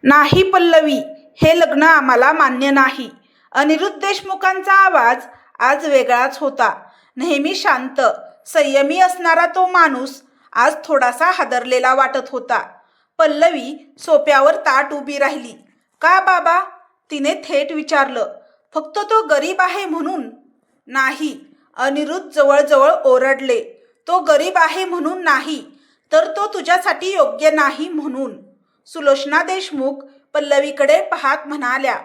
नाही पल्लवी, हे लग्न आम्हाला मान्य नाही. अनिरुद्ध देशमुखांचा आवाज आज वेगळाच होता. नेहमी शांत संयमी असणारा तो माणूस आज थोडासा हादरलेला वाटत होता. पल्लवी सोफ्यावर ताठ उभी राहिली. का बाबा? तिने थेट विचारलं. फक्त तो गरीब आहे म्हणून? नाही, अनिरुद्ध जवळजवळ ओरडले. तो गरीब आहे म्हणून नाही, तर तो तुझ्यासाठी योग्य नाही म्हणून. सुलोचना देशमुख पल्लवीकडे पाहत म्हणाल्या,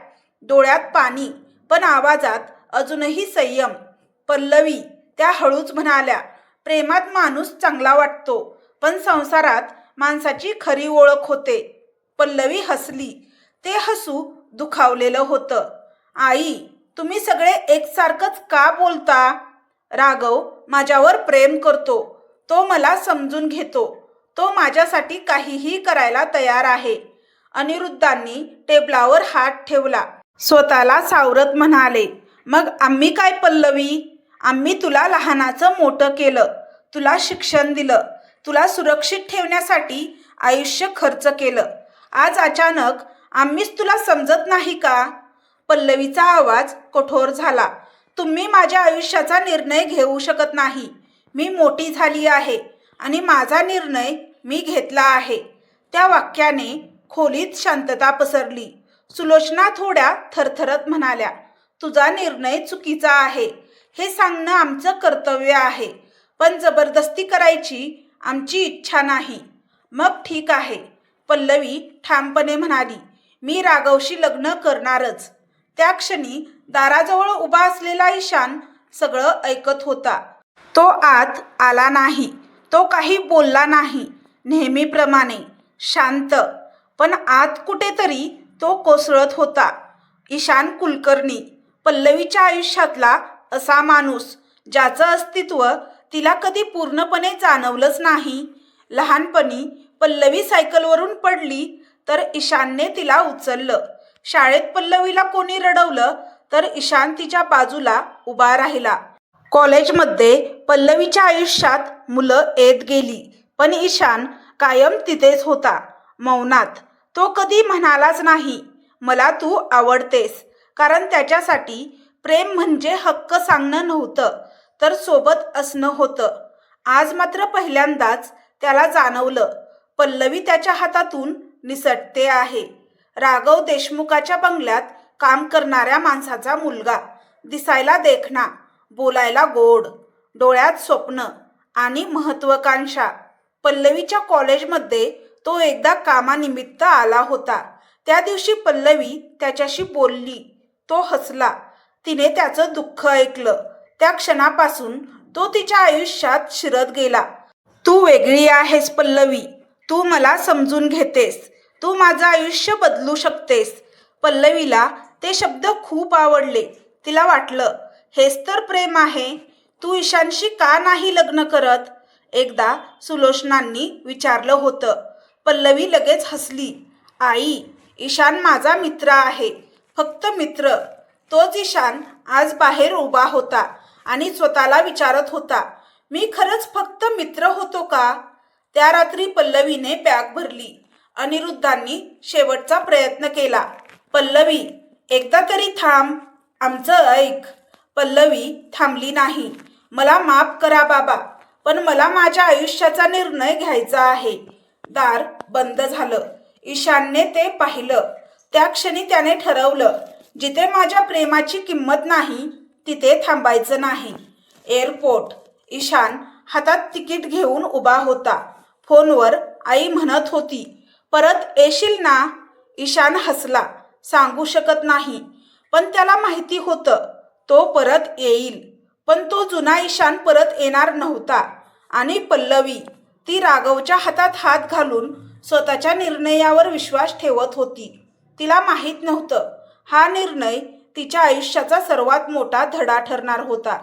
डोळ्यात पाणी पण आवाजात अजूनही संयम. पल्लवी त्या हळूच म्हणाल्या, प्रेमात माणूस चांगला वाटतो, पण संसारात माणसाची खरी ओळख होते. पल्लवी हसली. ते हसू दुखावलेलं होतं. आई, तुम्ही सगळे एकसारखंच का बोलता? राघव माझ्यावर प्रेम करतो. तो मला समजून घेतो. तो माझ्यासाठी काहीही करायला तयार आहे. अनिरुद्धांनी टेबलावर हात ठेवला. स्वतःला सावरत म्हणाले, मग आम्ही काय पल्लवी? आम्ही तुला लहानाचं मोठं केलं, तुला शिक्षण दिलं, तुला सुरक्षित ठेवण्यासाठी आयुष्य खर्च केलं. आज अचानक आम्हीच तुला समजत नाही का? पल्लवीचा आवाज कठोर झाला. तुम्ही माझ्या आयुष्याचा निर्णय घेऊ शकत नाही. मी मोठी झाली आहे आणि माझा निर्णय मी घेतला आहे. त्या वाक्याने खोलीत शांतता पसरली. सुलोचना थोड्या थरथरत म्हणाल्या, तुझा निर्णय चुकीचा आहे हे सांगणं आमचं कर्तव्य आहे, पण जबरदस्ती करायची आमची इच्छा नाही. मग ठीक आहे, पल्लवी ठामपणे म्हणाली, मी राघवशी लग्न करणारच. त्या क्षणी दाराजवळ उभा असलेला ईशान सगळं ऐकत होता. तो आत आला नाही. तो काही बोलला नाही. नेहमीप्रमाणे शांत, पण आत कुठेतरी तो कोसळत होता. ईशान कुलकर्णी, पल्लवीच्या आयुष्यातला असा माणूस ज्याचं अस्तित्व तिला कधी पूर्णपणे जाणवलंच नाही. लहानपणी पल्लवी सायकलवरून पडली तर ईशानने तिला उचललं. शाळेत पल्लवीला कोणी रडवलं तर ईशान तिच्या बाजूला उभा राहिला. कॉलेजमध्ये पल्लवीच्या आयुष्यात मुलं येत गेली, पण ईशान कायम तिथेच होता, मौनात. तो कधी म्हणालाच नाही, मला तू आवडतेस, कारण त्याच्यासाठी प्रेम म्हणजे हक्क सांगणं नव्हतं, तर सोबत असणं होतं. आज मात्र पहिल्यांदाच त्याला जाणवलं, पल्लवी त्याच्या हातातून निसटते आहे. राघव देशमुखाच्या बंगल्यात काम करणाऱ्या माणसाचा मुलगा, दिसायला देखणा, बोलायला गोड, डोळ्यात स्वप्न आणि महत्त्वाकांक्षा. पल्लवीच्या कॉलेजमध्ये तो एकदा कामानिमित्त आला होता. त्या दिवशी पल्लवी त्याच्याशी बोलली. तो हसला. तिने त्याचं दुःख ऐकलं. त्या क्षणापासून तो तिच्या आयुष्यात शिरत गेला. तू वेगळी आहेस पल्लवी, तू मला समजून घेतेस, तू माझं आयुष्य बदलू शकतेस. पल्लवीला ते शब्द खूप आवडले. तिला वाटलं, हेच तर प्रेम आहे. तू ईशानशी का नाही लग्न करत? एकदा सुलोचनांनी विचारलं होतं. पल्लवी लगेच हसली. आई, ईशान माझा मित्र आहे, फक्त मित्र. तोच ईशान आज बाहेर उभा होता आणि स्वतःला विचारत होता, मी खरंच फक्त मित्र होतो का? त्या रात्री पल्लवीने बॅग भरली. अनिरुद्धांनी शेवटचा प्रयत्न केला. पल्लवी, एकदा तरी थांब, आमचं ऐक. पल्लवी थांबली नाही. मला माफ करा बाबा, पण मला माझ्या आयुष्याचा निर्णय घ्यायचा आहे. दार बंद झालं. ईशानने ते पाहिलं. त्या क्षणी त्याने ठरवलं, जिथे माझ्या प्रेमाची किंमत नाही तिथे थांबायचं नाही. एअरपोर्ट. ईशान हातात तिकीट घेऊन उभा होता. फोनवर आई म्हणत होती, परत येशील ना? ईशान हसला. सांगू शकत नाही, पण त्याला माहिती होतं तो परत येईल. पण तो जुना ईशान परत येणार नव्हता. आणि पल्लवी, ती राघवच्या हातात हात घालून स्वतःच्या निर्णयावर विश्वास ठेवत होती. तिला माहीत नव्हतं, हा निर्णय तिच्या आयुष्याचा सर्वात मोठा धडा ठरणार होता.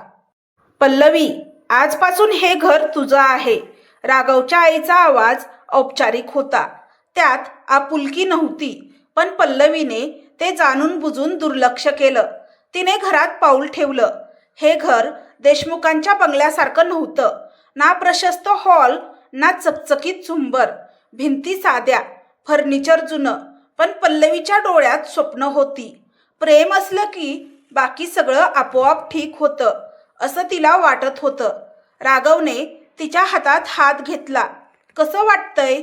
पल्लवी, आजपासून हे घर तुझं आहे. राघवच्या आईचा आवाज औपचारिक होता. त्यात आपुलकी नव्हती, पण पल्लवीने ते जाणून बुजून दुर्लक्ष केलं. तिने घरात पाऊल ठेवलं. हे घर देशमुखांच्या बंगल्यासारखं नव्हतं. ना प्रशस्त हॉल, ना चकचकीत झुंबर. भिंती साध्या, फर्निचर जुनं, पण पल्लवीच्या डोळ्यात स्वप्न होती. प्रेम असलं की बाकी सगळं आपोआप ठीक होतं असं तिला वाटत होतं. राघवने तिच्या हातात हात घेतला. कसं वाटतंय?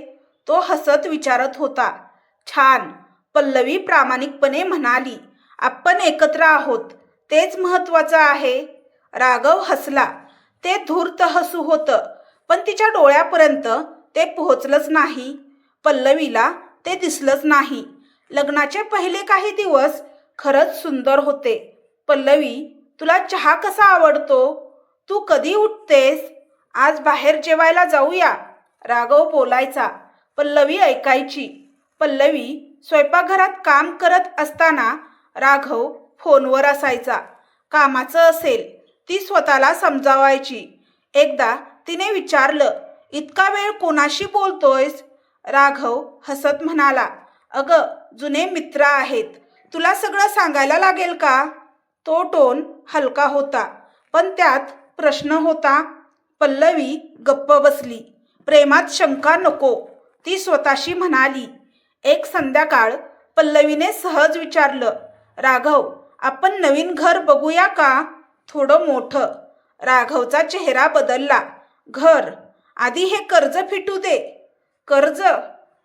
तो हसत विचारत होता. छान, पल्लवी प्रामाणिकपणे म्हणाली. आपण एकत्र आहोत, तेच महत्वाचं आहे. राघव हसला. ते धूर्त हसू होतं, पण तिच्या डोळ्यापर्यंत ते पोहोचलंच नाही. पल्लवीला ते दिसलंच नाही. लग्नाचे पहिले काही दिवस खरंच सुंदर होते. पल्लवी, तुला चहा कसा आवडतो? तू कधी उठतेस? आज बाहेर जेवायला जाऊया, राघव बोलायचा. पल्लवी ऐकायची. पल्लवी स्वयंपाकघरात काम करत असताना राघव फोनवर असायचा. कामाचं असेल, ती स्वतःला समजावायची. एकदा तिने विचारलं, इतका वेळ कोणाशी बोलतोयस? राघव हसत म्हणाला, अगं, जुने मित्र आहेत, तुला सगळं सांगायला लागेल का? तो टोन हलका होता, पण त्यात प्रश्न होता. पल्लवी गप्प बसली. प्रेमात शंका नको, ती स्वतःशी म्हणाली. एक संध्याकाळ पल्लवीने सहज विचारलं, राघव, आपण नवीन घर बघूया का? थोडं मोठं. राघवचा चेहरा बदलला. घर? आधी हे कर्ज फिटू दे. कर्ज?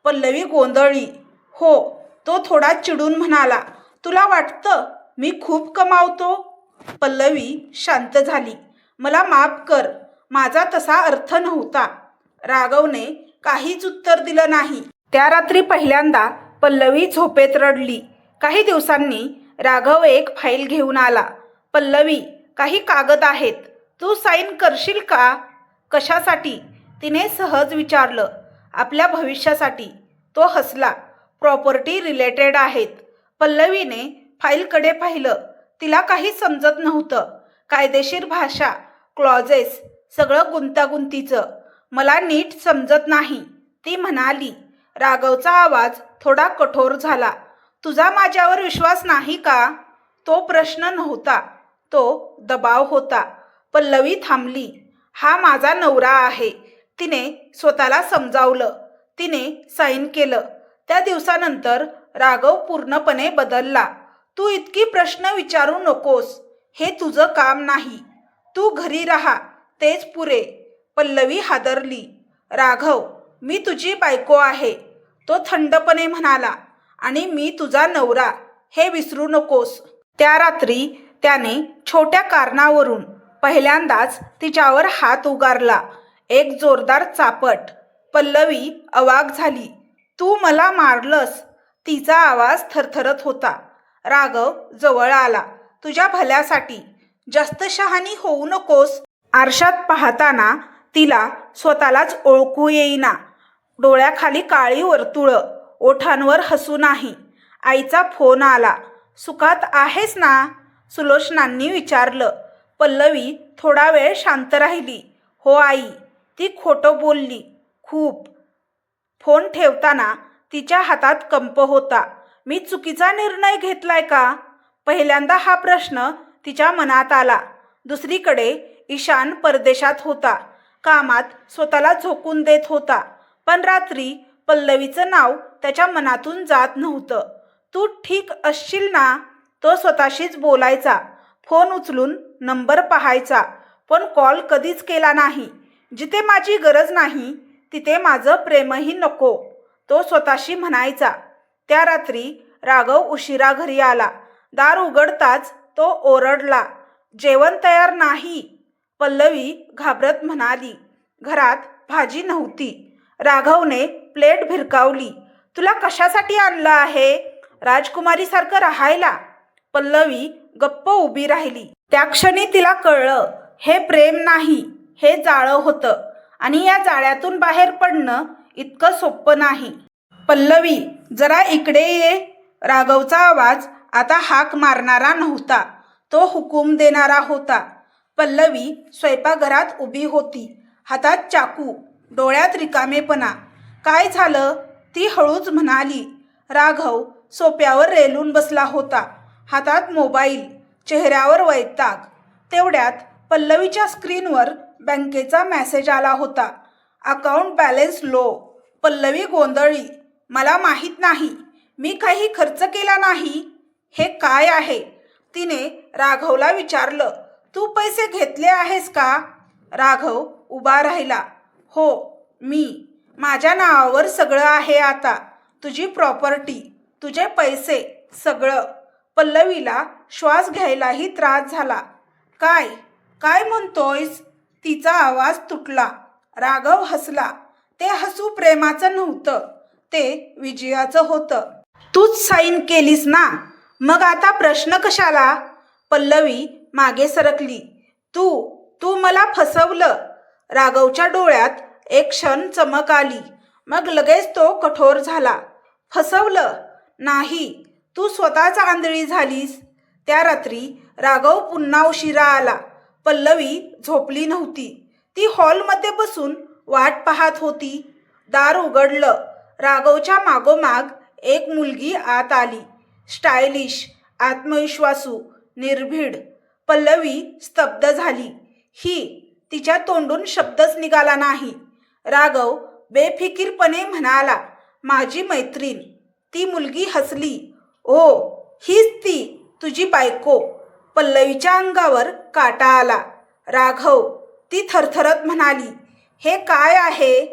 पल्लवी गोंधळली. हो, तो थोडा चिडून म्हणाला. तुला वाटतं मी खूप कमावतो? पल्लवी शांत झाली. मला माफ कर, माझा तसा अर्थ नव्हता. राघवने काहीच उत्तर दिलं नाही. त्या रात्री पहिल्यांदा पल्लवी झोपेत रडली. काही दिवसांनी राघव एक फाईल घेऊन आला. पल्लवी, काही कागद आहेत, तू साईन करशील का? कशासाठी? तिने सहज विचारलं. आपल्या भविष्यासाठी. तो हसला. प्रॉपर्टी रिलेटेड आहेत. पल्लवीने फाईलकडे पाहिलं. तिला काही समजत नव्हतं. कायदेशीर भाषा, क्लॉजेस, सगळं गुंतागुंतीचं. मला नीट समजत नाही, ती म्हणाली. राघवचा आवाज थोडा कठोर झाला. तुझा माझ्यावर विश्वास नाही का? तो प्रश्न नव्हता, तो दबाव होता. पल्लवी थांबली. हा माझा नवरा आहे, तिने स्वतःला समजावलं. तिने साईन केलं. त्या दिवसानंतर राघव पूर्णपणे बदलला. तू इतकी प्रश्न विचारू नकोस, हे तुझं काम नाही. तू घरी राहा, तेच पुरे. पल्लवी हादरली. राघव, मी तुझी बायको आहे, तो थंडपणे म्हणाला. आणि मी तुझा नवरा, हे विसरू नकोस. त्या रात्री त्याने छोट्या कारणावरून पहिल्यांदाच तिच्यावर हात उगारला. एक जोरदार चापट. पल्लवी अवाक झाली. तू मला मारलंस? तिचा आवाज थरथरत होता. राघव जवळ आला. तुझ्या भल्यासाठी. जास्त शहाणी होऊ नकोस. आरशात पाहताना तिला स्वतःलाच ओळखू येईना. डोळ्याखाली काळी वर्तुळं, ओठांवर हसू नाही. आईचा फोन आला. सुखात आहेस ना? सुलोचनांनी विचारलं. पल्लवी थोडा वेळ शांत राहिली. हो आई, ती खोटं बोलली. खूप. फोन ठेवताना तिच्या हातात कंप होता. मी चुकीचा निर्णय घेतलाय का? पहिल्यांदा हा प्रश्न तिच्या मनात आला. दुसरीकडे ईशान परदेशात होता. कामात स्वतःला झोकून देत होता. पण रात्री पल्लवीचं नाव त्याच्या मनातून जात नव्हतं. तू ठीक असशील ना? तो स्वतःशीच बोलायचा. फोन उचलून नंबर पाहायचा, पण कॉल कधीच केला नाही. जिथे माझी गरज नाही, तिथे माझं प्रेमही नको, तो स्वतःशी म्हणायचा. त्या रात्री राघव उशिरा घरी आला. दार उघडताच तो ओरडला, जेवण तयार नाही. पल्लवी घाबरत म्हणाली, घरात भाजी नव्हती. राघवने प्लेट भिरकावली. तुला कशासाठी आणलं आहे? राजकुमारीसारखं राहायला. पल्लवी गप्प उभी राहिली. त्या क्षणी तिला कळलं, हे प्रेम नाही, हे जाळं होतं. आणि या जाळ्यातून बाहेर पडणं इतकं सोपं नाही. पल्लवी, जरा इकडे ये. राघवचा आवाज आता हाक मारणारा नव्हता, तो हुकूम देणारा होता. पल्लवी स्वयंपाकघरात उभी होती. हातात चाकू, डोळ्यात रिकामेपणा. काय झालं? ती हळूच म्हणाली. राघव सोफ्यावर रेलून बसला होता. हातात मोबाईल, चेहऱ्यावर वैताग. तेवढ्यात पल्लवीच्या स्क्रीनवर बँकेचा मेसेज आला होता. Account balance low. पल्लवी गोंधळली. मला माहीत नाही, मी काही खर्च केला नाही. हे काय आहे? तिने राघवला विचारलं. तू पैसे घेतले आहेस का? राघव उभा राहिला. हो, मी. माझ्या नावावर सगळं आहे आता. तुझी प्रॉपर्टी, तुझे पैसे, सगळं. पल्लवीला श्वास घ्यायलाही त्रास झाला. काय काय म्हणतोयस? तिचा आवाज तुटला. राघव हसला. ते हसू प्रेमाचं नव्हतं, ते विजयाचं होतं. तूच साईन केलीस ना, मग आता प्रश्न कशाला? पल्लवी मागे सरकली. तू तू मला फसवलं. राघवच्या डोळ्यात एक क्षण चमक आली, मग लगेच तो कठोर झाला. फसवलं नाही, तू स्वतःच आंधळी झालीस. त्या रात्री राघव पुन्हा उशिरा आला. पल्लवी झोपली नव्हती. ती हॉलमध्ये बसून वाट पाहत होती. दार उघडलं. राघवच्या मागोमाग एक मुलगी आत आली. स्टायलिश, आत्मविश्वासू, निर्भीड. पल्लवी स्तब्ध झाली. ही. तिच्या तोंडून शब्दच निघाला नाही. राघव बेफिकीरपणे म्हणाला, माझी मैत्रीण. ती मुलगी हसली. ओ, हीच ती तुझी बायको. पल्लवीच्या अंगावर काटा आला. राघव, ती थरथरत म्हणाली. हे काय आहे?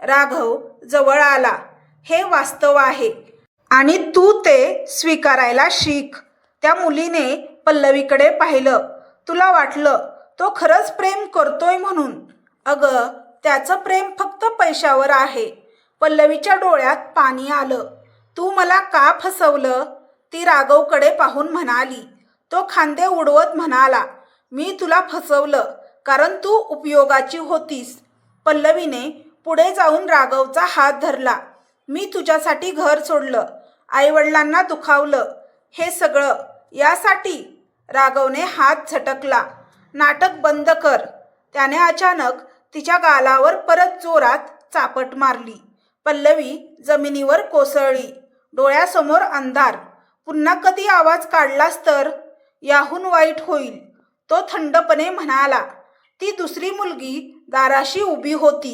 राघव जवळ आला. हे वास्तव आहे आणि तू ते स्वीकारायला शिक. त्या मुलीने पल्लवीकडे पाहिलं. तुला वाटलं तो खरंच प्रेम करतोय म्हणून. अगं, त्याचं प्रेम फक्त पैशावर आहे. पल्लवीच्या डोळ्यात पाणी आलं. तू मला का फसवलं? ती राघवकडे पाहून म्हणाली. तो खांदे उडवत म्हणाला, मी तुला फसवलं कारण तू उपयोगाची होतीस. पल्लवीने पुढे जाऊन राघवचा हात धरला. मी तुझ्यासाठी घर सोडलं, आईवडिलांना दुखावलं, हे सगळं यासाठी. राघवने हात झटकला. नाटक बंद कर. त्याने अचानक तिच्या गालावर परत जोरात चापट मारली. पल्लवी जमिनीवर कोसळली. डोळ्यासमोर अंधार. पुन्हा कधी आवाज काढलास तर याहून वाईट होईल, तो थंडपणे म्हणाला. ती दुसरी मुलगी दाराशी उभी होती.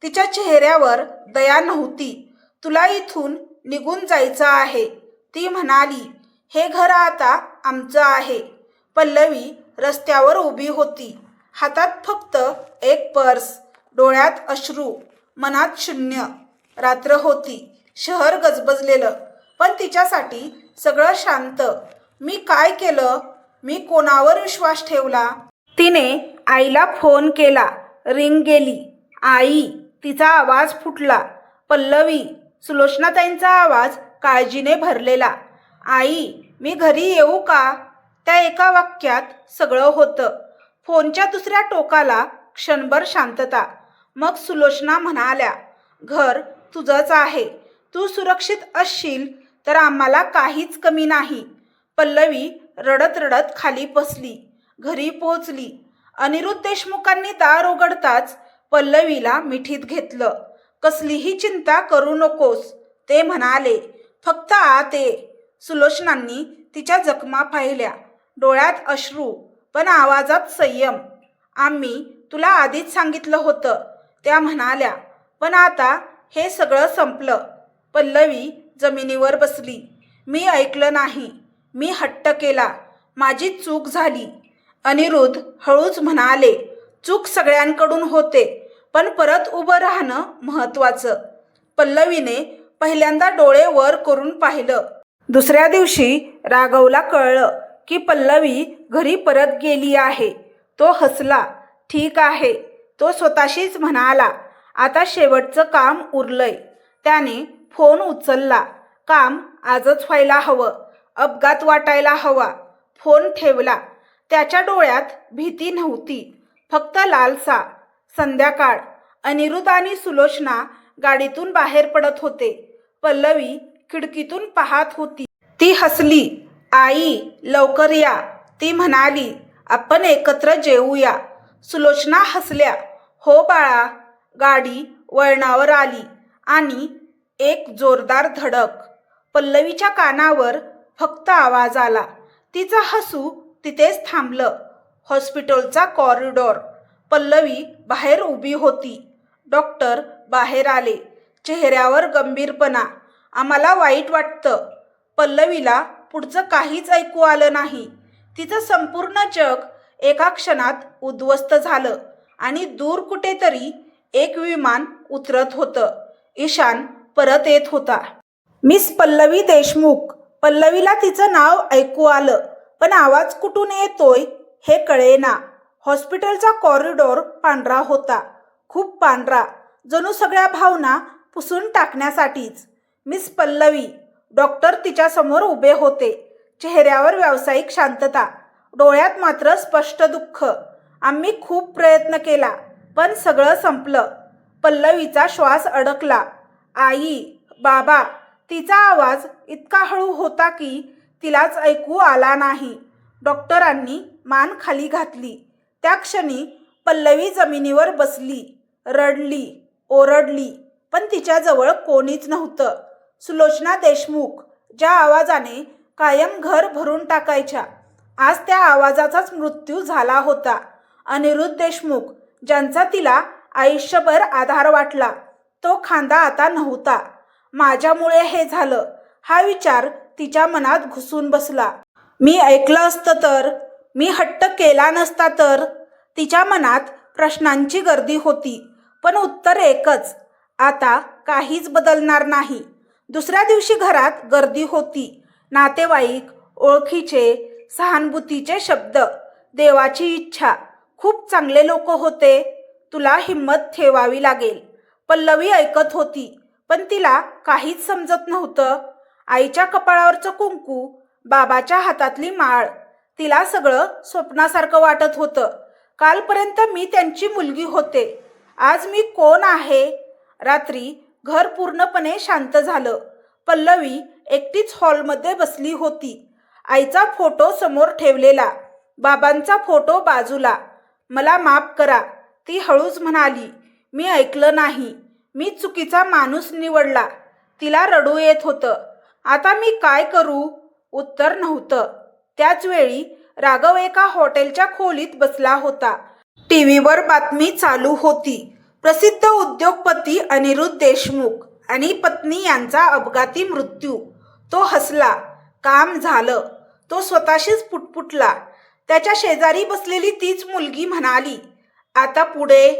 तिच्या चेहऱ्यावर दया नव्हती. तुला इथून निघून जायचं आहे, ती म्हणाली. हे घर आता आमचं आहे. पल्लवी रस्त्यावर उभी होती. हातात फक्त एक पर्स, डोळ्यात अश्रू, मनात शून्य. रात्र होती. शहर गजबजलेलं, पण तिच्यासाठी सगळं शांत. मी काय केलं? मी कोणावर विश्वास ठेवला? तिने आईला फोन केला. रिंग गेली. आई. तिचा आवाज फुटला. पल्लवी. सुलोचनाताईंचा आवाज काळजीने भरलेला. आई, मी घरी येऊ का? त्या एका वाक्यात सगळं होतं. फोनच्या दुसऱ्या टोकाला क्षणभर शांतता. मग सुलोचना म्हणाल्या, घर तुझंच आहे. तू सुरक्षित असशील तर आम्हाला काहीच कमी नाही. पल्लवी रडत रडत खाली बसली. घरी पोहोचली. अनिरुद्ध देशमुखांनी दार उघडताच पल्लवीला मिठीत घेतलं. कसलीही चिंता करू नकोस, ते म्हणाले. फक्त आत ये. सुलोचनांनी तिच्या जखमा पाहिल्या. डोळ्यात अश्रू, पण आवाजात संयम. आम्ही तुला आधीच सांगितलं होतं, त्या म्हणाल्या. पण आता हे सगळं संपलं. पल्लवी जमिनीवर बसली. मी ऐकलं नाही. मी हट्ट केला. माझी चूक झाली. अनिरुद्ध हळूच म्हणाले, चूक सगळ्यांकडून होते, पण परत उभं राहणं महत्वाचं. पल्लवीने पहिल्यांदा डोळे वर करून पाहिलं. दुसऱ्या दिवशी राघवला कळलं की पल्लवी घरी परत गेली आहे. तो हसला. ठीक आहे, तो स्वतःशीच म्हणाला. आता शेवटचं काम उरलंय. त्याने फोन उचलला. काम आजच व्हायला हवं. अपघात वाटायला हवा. फोन ठेवला. त्याच्या डोळ्यात भीती नव्हती, फक्त लालसा. संध्याकाळ. अनिरुद्ध आणि सुलोचना गाडीतून बाहेर पडत होते. पल्लवी खिडकीतून पाहत होती. ती हसली. आई, लवकर या, ती म्हणाली. आपण एकत्र जेवूया. सुलोचना हसल्या. हो बाळा. गाडी वळणावर आली आणि एक जोरदार धडक. पल्लवीच्या कानावर फक्त आवाज आला. तिचं हसू तिथेच थांबलं. हॉस्पिटलचा कॉरिडॉर. पल्लवी बाहेर उभी होती. डॉक्टर बाहेर आले. चेहऱ्यावर गंभीरपणा. आम्हाला वाईट वाटतं, पल्लवीला पुढचं काहीच ऐकू आलं नाही. तिचं संपूर्ण जग एका क्षणात उद्ध्वस्त झालं आणि दूर कुठेतरी एक विमान उतरत होतं. ईशान परत येत होता. मिस पल्लवी देशमुख. पल्लवीला तिचं नाव ऐकू आलं, पण आवाज कुठून येतोय हे कळेना. हॉस्पिटलचा कॉरिडॉर पांढरा होता, खूप पांढरा, जणू सगळ्या भावना पुसून टाकण्यासाठीच. मिस पल्लवी. डॉक्टर तिच्यासमोर उभे होते. चेहऱ्यावर व्यावसायिक शांतता, डोळ्यात मात्र स्पष्ट दुःख. आम्ही खूप प्रयत्न केला, पण सगळं संपलं. पल्लवीचा श्वास अडकला. आई, बाबा. तिचा आवाज इतका हळू होता की तिलाच ऐकू आला नाही. डॉक्टरांनी मान खाली घातली. त्या क्षणी पल्लवी जमिनीवर बसली, रडली, ओरडली, पण तिच्याजवळ कोणीच नव्हतं. सुलोचना देशमुख, ज्या आवाजाने कायम घर भरून टाकायच्या, आज त्या आवाजाचाच मृत्यू झाला होता. अनिरुद्ध देशमुख, ज्यांचा तिला आयुष्यभर आधार वाटला, तो खांदा आता नव्हता. माझ्यामुळे हे झालं, हा विचार तिच्या मनात घुसून बसला. मी ऐकलं असतं तर, मी हट्ट केला नसता तर. तिच्या मनात प्रश्नांची गर्दी होती, पण उत्तर एकच, आता काहीच बदलणार नाही. दुसऱ्या दिवशी घरात गर्दी होती. नातेवाईक, ओळखीचे, सहानुभूतीचे शब्द, देवाची इच्छा. खूप चांगले लोक होते. तुला हिंमत ठेवावी लागेल. पल्लवी ऐकत होती, पण तिला काहीच समजत नव्हतं. आईच्या कपाळावरचं कुंकू, बाबाच्या हातातली माळ, तिला सगळं स्वप्नासारखं वाटत होतं. कालपर्यंत मी त्यांची मुलगी होते, आज मी कोण आहे? रात्री घर पूर्णपणे शांत झालं. पल्लवी एकटीच हॉलमध्ये बसली होती. आईचा फोटो समोर ठेवलेला, बाबांचा फोटो बाजूला. मला माफ करा, ती हळूच म्हणाली. मी ऐकलं नाही, मी चुकीचा माणूस निवडला. तिला रडू येत होतं. आता मी काय करू? उत्तर नव्हतं. त्याच वेळी राघव एका हॉटेलच्या खोलीत बसला होता. टीव्हीवर बातमी चालू होती. प्रसिद्ध उद्योगपती अनिरुद्ध देशमुख आणि पत्नी यांचा अपघाती मृत्यू. तो हसला. काम झालं. तो स्वतःशीच पुटपुटला. त्याच्या शेजारी बसलेली तीच मुलगी म्हणाली, आता पुढे?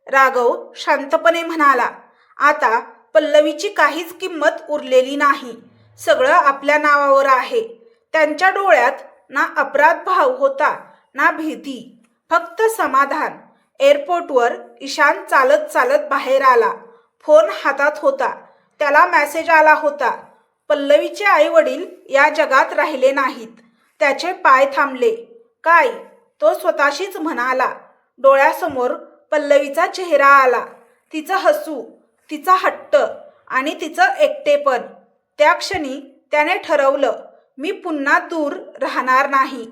राघव शांतपणे म्हणाला, आता पल्लवीची काहीच किंमत उरलेली नाही. सगळं आपल्या नावावर आहे. त्यांच्या डोळ्यात ना अपराध भाव होता, ना भीती, फक्त समाधान. एअरपोर्टवर ईशान चालत चालत बाहेर आला. फोन हातात होता. त्याला मेसेज आला होता. पल्लवीचे आई वडील या जगात राहिले नाहीत. त्याचे पाय थांबले. काय? तो स्वतःशीच म्हणाला. डोळ्यासमोर पल्लवीचा चेहरा आला. तिचं हसू, तिचा हट्ट आणि तिचं एकटेपण. त्या क्षणी त्याने ठरवलं, मी पुन्हा दूर राहणार नाही.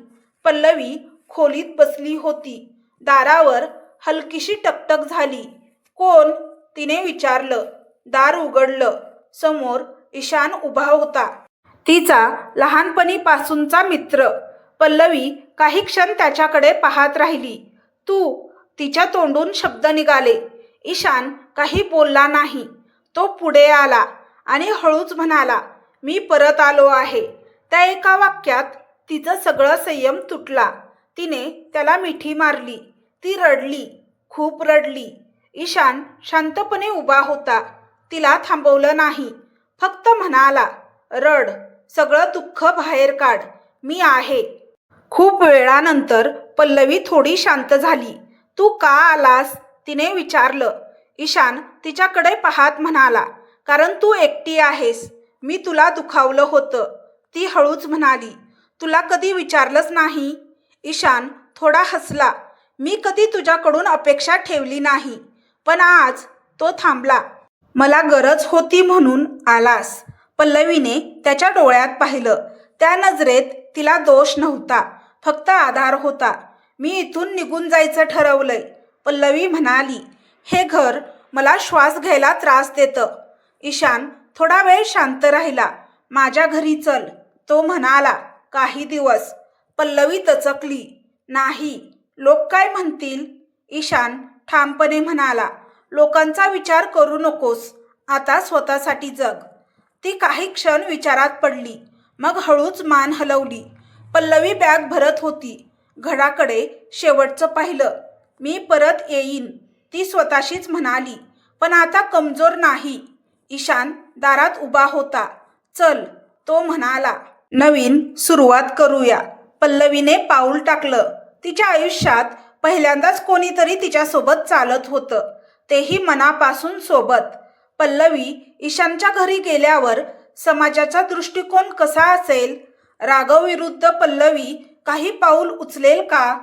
पल्लवी खोलीत बसली होती. दारावर हलकीशी टकटक झाली. कोण? तिने विचारलं. दार उघडलं. समोर ईशान उभा होता. तिचा लहानपणीपासूनचा मित्र. पल्लवी काही क्षण त्याच्याकडे पाहत राहिली. तू? तिच्या तोंडून शब्द निघाले. ईशान काही बोलला नाही. तो पुढे आला आणि हळूच म्हणाला, मी परत आलो आहे. त्या एका वाक्यात तिचं सगळं संयम तुटला. तिने त्याला मिठी मारली. ती रडली, खूप रडली. ईशान शांतपणे उभा होता. तिला थांबवलं नाही. फक्त म्हणाला, रड, सगळं दुःख बाहेर काढ, मी आहे. खूप वेळानंतर पल्लवी थोडी शांत झाली. तू का आलास? तिने विचारलं. ईशान तिच्याकडे पाहत म्हणाला, कारण तू एकटी आहेस. मी तुला दुखावलं होतं. ती हळूच म्हणाली, तुला कधी विचारलंच नाही. ईशान थोडा हसला. मी कधी तुझ्याकडून अपेक्षा ठेवली नाही, पण आज. तो थांबला. मला गरज होती म्हणून आलास. पल्लवीने त्याच्या डोळ्यात पाहिलं. त्या नजरेत तिला दोष नव्हता, फक्त आधार होता. मी इथून निघून जायचं ठरवलंय. पल्लवी म्हणाली, हे घर मला श्वास घ्यायला त्रास देतं. ईशान थोडा वेळ शांत राहिला. माझ्या घरी चल, तो म्हणाला. काही दिवस. पल्लवी तचकली. नाही, लोक काय म्हणतील? ईशान ठामपणे म्हणाला, लोकांचा विचार करू नकोस. आता स्वतःसाठी जग. ती काही क्षण विचारात पडली. मग हळूच मान हलवली. पल्लवी बॅग भरत होती. घराकडे शेवटचं पाहिलं. मी परत येईन, ती स्वतःशीच म्हणाली. पण आता कमजोर नाही. ईशान दारात उभा होता. चल, तो म्हणाला. नवीन सुरुवात करूया. पल्लवीने पाऊल टाकलं. तिच्या आयुष्यात पहिल्यांदाच कोणीतरी तिच्यासोबत चालत होतं, तेही मनापासून सोबत. पल्लवी ईशानच्या घरी गेल्यावर समाजाचा दृष्टिकोन कसा असेल? राघव विरुद्ध पल्लवी काही पाऊल उचलेल का?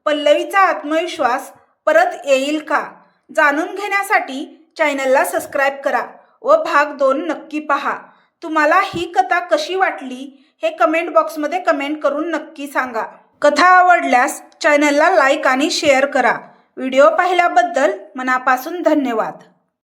पल्लवीचा आत्मविश्वास परत येईल का? जाणून घेण्यासाठी चॅनलला सबस्क्राईब करा व भाग 2 नक्की पहा. तुम्हाला ही कथा कशी वाटली हे कमेंट बॉक्समध्ये कमेंट करून नक्की सांगा. कथा आवडल्यास चॅनलला लाईक आणि शेअर करा. व्हिडिओ पाहिल्याबद्दल मनापासून धन्यवाद.